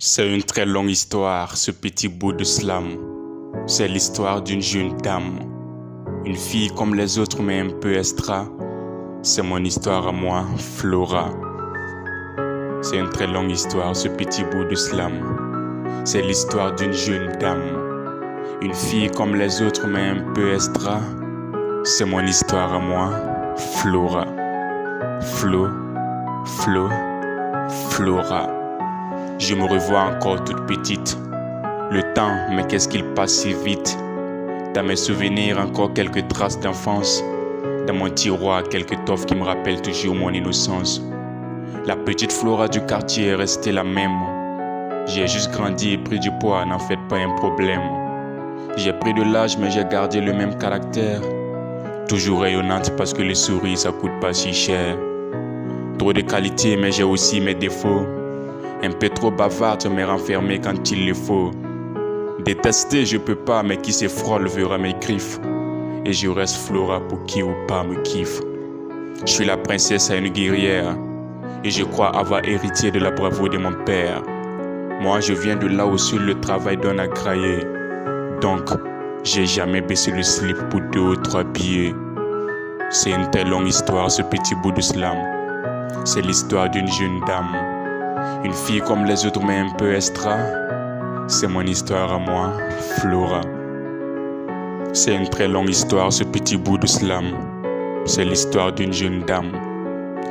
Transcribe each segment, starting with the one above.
C'est une très longue histoire, ce petit bout de slam. C'est l'histoire d'une jeune dame. Une fille comme les autres mais un peu extra. C'est mon histoire à moi, Flora. C'est une très longue histoire, ce petit bout de slam. C'est l'histoire d'une jeune dame. Une fille comme les autres mais un peu extra. C'est mon histoire à moi, Flora. Flora. Je me revois encore toute petite. Le temps, mais qu'est-ce qu'il passe si vite. Dans mes souvenirs, encore quelques traces d'enfance. Dans mon tiroir, quelques toffes qui me rappellent toujours mon innocence. La petite Flora du quartier est restée la même. J'ai juste grandi et pris du poids, n'en faites pas un problème. J'ai pris de l'âge, mais j'ai gardé le même caractère. Toujours rayonnante parce que les souris, ça coûte pas si cher. Trop de qualité, mais j'ai aussi mes défauts. Un peu trop bavarde, mais renfermée quand il le faut. Détester, je peux pas, mais qui s'effrole verra mes griffes. Et je reste Flora pour qui ou pas me kiffe. Je suis la princesse à une guerrière. Et je crois avoir hérité de la bravoure de mon père. Moi, je viens de là où seul le travail donne à grailler. Donc, j'ai jamais baissé le slip pour 2 ou 3 billets. C'est une telle longue histoire, ce petit bout de slam. C'est l'histoire d'une jeune dame. Une fille comme les autres mais un peu extra. C'est mon histoire à moi, Flora. C'est une très longue histoire, ce petit bout de slam. C'est l'histoire d'une jeune dame.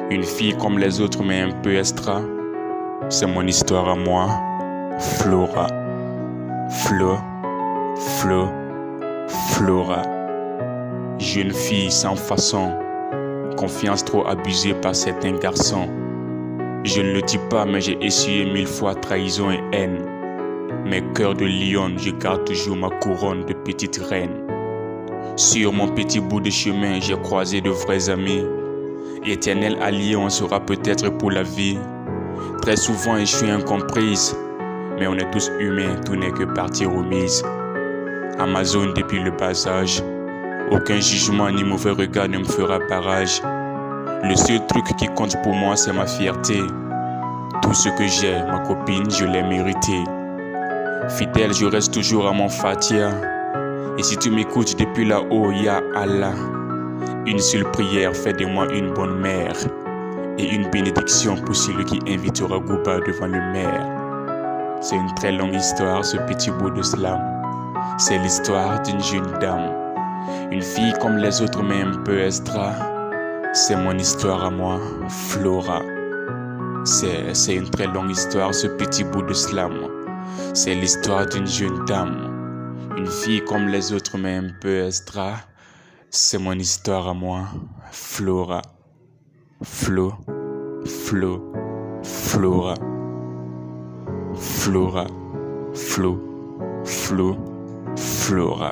Une fille comme les autres mais un peu extra. C'est mon histoire à moi, Flora. Flora. Jeune fille sans façon. Confiance trop abusée par certains garçons. Je ne le dis pas, mais j'ai essuyé 1000 fois trahison et haine. Mais cœur de lion, je garde toujours ma couronne de petite reine. Sur mon petit bout de chemin, j'ai croisé de vrais amis. Éternel allié, on sera peut-être pour la vie. Très souvent, je suis incomprise. Mais on est tous humains, tout n'est que partie remise. Amazon depuis le bas âge. Aucun jugement ni mauvais regard ne me fera barrage. Le seul truc qui compte pour moi, c'est ma fierté. Tout ce que j'ai, ma copine, je l'ai mérité. Fidèle, je reste toujours à mon Fatia. Et si tu m'écoutes depuis là-haut, ya Allah. Une seule prière fait de moi une bonne mère. Et une bénédiction pour celui qui invitera Gouba devant le maire. C'est une très longue histoire, ce petit bout de slam. C'est l'histoire d'une jeune dame. Une fille comme les autres mais un peu extra. C'est mon histoire à moi, Flora. C'est une très longue histoire, ce petit bout de slam. C'est l'histoire d'une jeune dame. Une fille comme les autres mais un peu extra. C'est mon histoire à moi, Flora. Flora. Flora.